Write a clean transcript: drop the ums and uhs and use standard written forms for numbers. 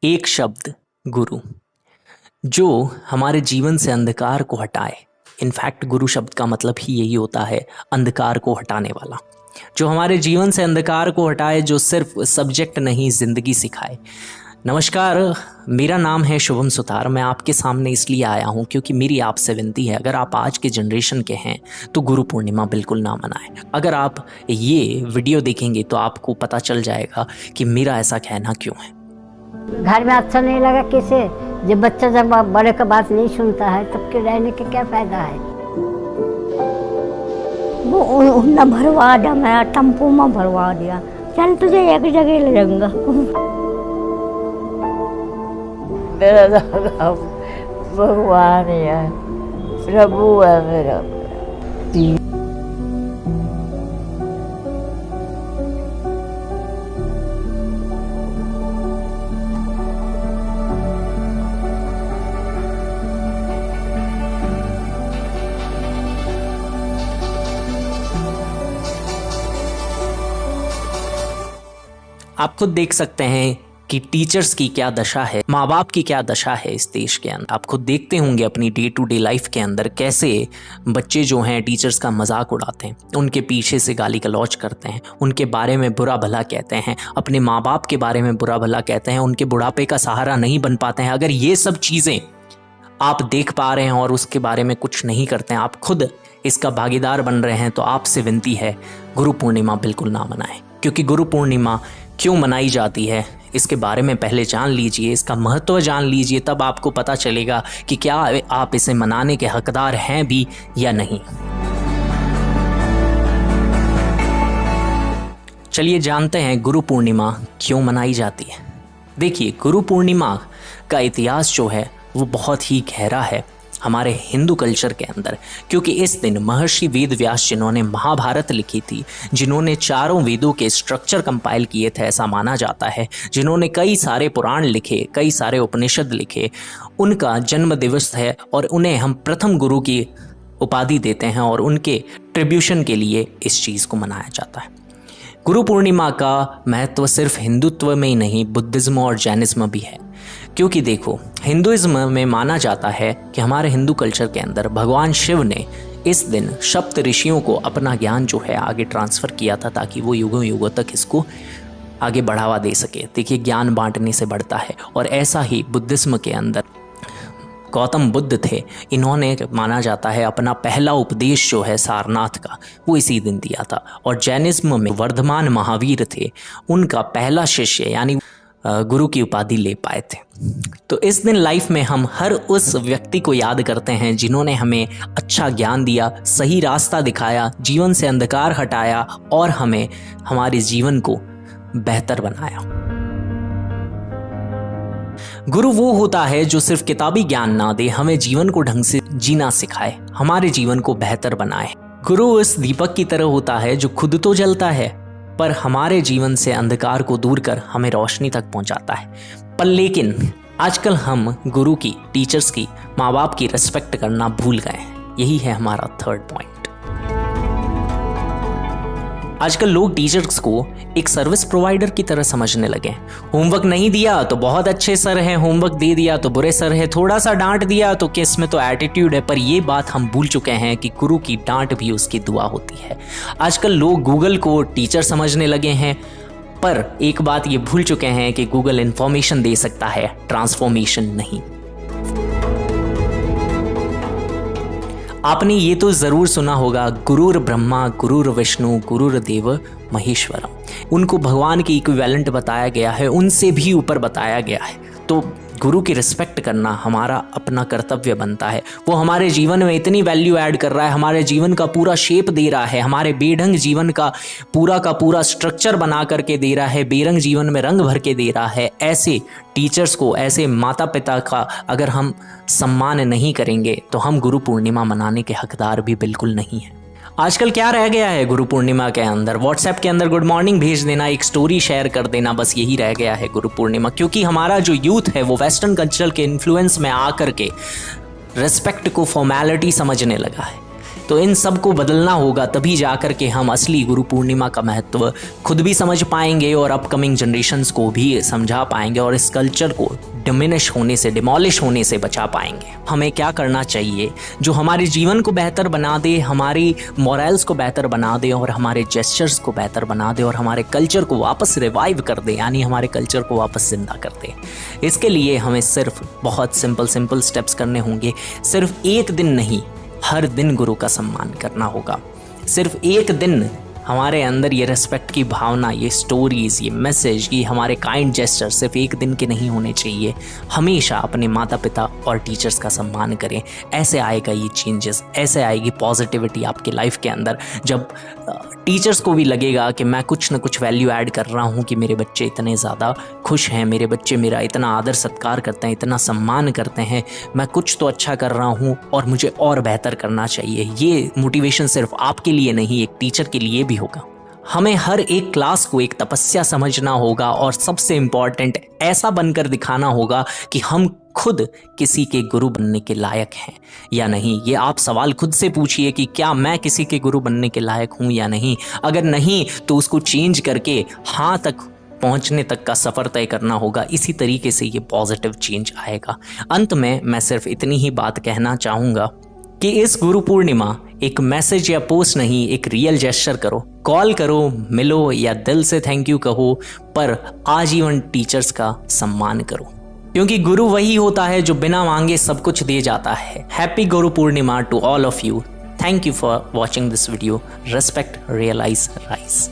एक शब्द गुरु, जो हमारे जीवन से अंधकार को हटाए। इनफैक्ट गुरु शब्द का मतलब ही यही होता है, अंधकार को हटाने वाला, जो हमारे जीवन से अंधकार को हटाए, जो सिर्फ सब्जेक्ट नहीं जिंदगी सिखाए। नमस्कार, मेरा नाम है शुभम सुतार। मैं आपके सामने इसलिए आया हूँ क्योंकि मेरी आपसे विनती है, अगर आप आज के जनरेशन के हैं तो गुरु पूर्णिमा बिल्कुल ना मनाएं। अगर आप ये वीडियो देखेंगे तो आपको पता चल जाएगा कि मेरा ऐसा कहना क्यों है। घर में अच्छा नहीं लगा किसे, जब बच्चा जब बड़े का बात नहीं सुनता है तब के रहने के क्या फायदा है। वो न भरवा दिया, मैं टेम्पो में भरवा दिया, चल तुझे एक जगह ले जाऊंगा। मेरा भगवान है, प्रभु है मेरा। आप खुद देख सकते हैं कि टीचर्स की क्या दशा है, माँ बाप की क्या दशा है इस देश के अंदर। आप खुद देखते होंगे अपनी डे टू डे लाइफ के अंदर कैसे बच्चे जो हैं टीचर्स का मजाक उड़ाते हैं, उनके पीछे से गाली गलौज करते हैं, उनके बारे में बुरा भला कहते हैं, अपने माँ बाप के बारे में बुरा भला कहते हैं, उनके बुढ़ापे का सहारा नहीं बन पाते हैं। अगर ये सब चीज़ें आप देख पा रहे हैं और उसके बारे में कुछ नहीं करते हैं, आप खुद इसका भागीदार बन रहे हैं, तो आपसे विनती है गुरु पूर्णिमा बिल्कुल ना मनाएं। क्योंकि गुरु पूर्णिमा क्यों मनाई जाती है इसके बारे में पहले जान लीजिए, इसका महत्व जान लीजिए, तब आपको पता चलेगा कि क्या आप इसे मनाने के हकदार हैं भी या नहीं। चलिए जानते हैं गुरु पूर्णिमा क्यों मनाई जाती है। देखिए, गुरु पूर्णिमा का इतिहास जो है वो बहुत ही गहरा है हमारे हिंदू कल्चर के अंदर, क्योंकि इस दिन महर्षि वेद व्यास, जिन्होंने महाभारत लिखी थी, जिन्होंने चारों वेदों के स्ट्रक्चर कंपाइल किए थे ऐसा माना जाता है, जिन्होंने कई सारे पुराण लिखे, कई सारे उपनिषद लिखे, उनका जन्म दिवस है और उन्हें हम प्रथम गुरु की उपाधि देते हैं और उनके ट्रिब्यूशन के लिए इस चीज़ को मनाया जाता है। गुरु पूर्णिमा का महत्व सिर्फ हिंदुत्व में ही नहीं, बुद्धिज्म और जैनिज्म भी है। क्योंकि देखो, हिंदुइज्म में माना जाता है कि हमारे हिंदू कल्चर के अंदर भगवान शिव ने इस दिन सप्त ऋषियों को अपना ज्ञान जो है आगे ट्रांसफ़र किया था, ताकि वो युगों युगों तक इसको आगे बढ़ावा दे सके। देखिए, ज्ञान बांटने से बढ़ता है। और ऐसा ही बुद्धिज्म के अंदर गौतम बुद्ध थे, इन्होंने माना जाता है अपना पहला उपदेश जो है सारनाथ का, वो इसी दिन दिया था। और जैनिज्म में वर्धमान महावीर थे, उनका पहला शिष्य यानी गुरु की उपाधि ले पाए थे। तो इस दिन लाइफ में हम हर उस व्यक्ति को याद करते हैं जिन्होंने हमें अच्छा ज्ञान दिया, सही रास्ता दिखाया, जीवन से अंधकार हटाया और हमें हमारे जीवन को बेहतर बनाया। गुरु वो होता है जो सिर्फ किताबी ज्ञान ना दे, हमें जीवन को ढंग से जीना सिखाए, हमारे जीवन को बेहतर बनाए। गुरु उस दीपक की तरह होता है जो खुद तो जलता है पर हमारे जीवन से अंधकार को दूर कर हमें रोशनी तक पहुंचाता है। पर लेकिन आजकल हम गुरु की, टीचर्स की, माँ बाप की रिस्पेक्ट करना भूल गए हैं। यही है हमारा थर्ड पॉइंट। आजकल लोग टीचर्स को एक सर्विस प्रोवाइडर की तरह समझने लगे। होमवर्क नहीं दिया तो बहुत अच्छे सर हैं, होमवर्क दे दिया तो बुरे सर है, थोड़ा सा डांट दिया तो किस में तो एटीट्यूड है। पर ये बात हम भूल चुके हैं कि गुरु की डांट भी उसकी दुआ होती है। आजकल लोग गूगल को टीचर समझने लगे हैं, पर एक बात ये भूल चुके हैं कि गूगल इंफॉर्मेशन दे सकता है, ट्रांसफॉर्मेशन नहीं। आपने ये तो ज़रूर सुना होगा, गुरुर ब्रह्मा गुरुर विष्णु गुरुर देव महेश्वरम। उनको भगवान की इक्विवेलेंट बताया गया है, उनसे भी ऊपर बताया गया है। तो गुरु की रिस्पेक्ट करना हमारा अपना कर्तव्य बनता है। वो हमारे जीवन में इतनी वैल्यू ऐड कर रहा है, हमारे जीवन का पूरा शेप दे रहा है, हमारे बेढंग जीवन का पूरा स्ट्रक्चर बना करके दे रहा है, बेरंग जीवन में रंग भर के दे रहा है। ऐसे टीचर्स को, ऐसे माता पिता का अगर हम सम्मान नहीं करेंगे तो हम गुरु पूर्णिमा मनाने के हकदार भी बिल्कुल नहीं हैं। आजकल क्या रह गया है गुरु पूर्णिमा के अंदर? व्हाट्सएप के अंदर गुड मॉर्निंग भेज देना, एक स्टोरी शेयर कर देना, बस यही रह गया है गुरु पूर्णिमा। क्योंकि हमारा जो यूथ है वो वेस्टर्न कल्चर के इन्फ्लुएंस में आकर के रिस्पेक्ट को फॉर्मेलिटी समझने लगा है। तो इन सब को बदलना होगा, तभी जाकर के हम असली गुरु पूर्णिमा का महत्व खुद भी समझ पाएंगे और अपकमिंग जनरेशन्स को भी समझा पाएंगे और इस कल्चर को डिमिनिश होने से, डिमोलिश होने से बचा पाएंगे। हमें क्या करना चाहिए जो हमारे जीवन को बेहतर बना दे, हमारी मॉरल्स को बेहतर बना दे और हमारे जेस्चर्स को बेहतर बना दे और हमारे कल्चर को वापस रिवाइव कर दे, यानी हमारे कल्चर को वापस जिंदा कर दे। इसके लिए हमें सिर्फ बहुत सिंपल स्टेप्स करने होंगे। सिर्फ एक दिन नहीं, हर दिन गुरु का सम्मान करना होगा। सिर्फ एक दिन हमारे अंदर ये रिस्पेक्ट की भावना, ये स्टोरीज, ये मैसेज, ये हमारे काइंड जेस्चर सिर्फ एक दिन के नहीं होने चाहिए। हमेशा अपने माता पिता और टीचर्स का सम्मान करें। ऐसे आएगा ये चेंजेस, ऐसे आएगी पॉजिटिविटी आपकी लाइफ के अंदर। जब टीचर्स को भी लगेगा कि मैं कुछ ना कुछ वैल्यू ऐड कर रहा हूँ, कि मेरे बच्चे इतने ज़्यादा खुश हैं, मेरे बच्चे मेरा इतना आदर सत्कार करते हैं, इतना सम्मान करते हैं, मैं कुछ तो अच्छा कर रहा हूँ और मुझे और बेहतर करना चाहिए। ये मोटिवेशन सिर्फ आपके लिए नहीं, एक टीचर के लिए भी होगा। हमें हर एक क्लास को एक तपस्या समझना होगा और सबसे इम्पॉर्टेंट ऐसा बनकर दिखाना होगा कि हम खुद किसी के गुरु बनने के लायक हैं या नहीं। ये आप सवाल खुद से पूछिए कि क्या मैं किसी के गुरु बनने के लायक हूं या नहीं। अगर नहीं तो उसको चेंज करके हाँ तक पहुंचने तक का सफ़र तय करना होगा। इसी तरीके से ये पॉजिटिव चेंज आएगा। अंत में मैं सिर्फ इतनी ही बात कहना चाहूँगा कि इस गुरु पूर्णिमा एक मैसेज या पोस्ट नहीं, एक रियल जेस्चर करो। कॉल करो, मिलो या दिल से थैंक यू कहो, पर आजीवन टीचर्स का सम्मान करो, क्योंकि गुरु वही होता है जो बिना मांगे सब कुछ दे जाता है। Happy Guru Purnima to all of you. Thank you for watching this video. Respect, realise, rise.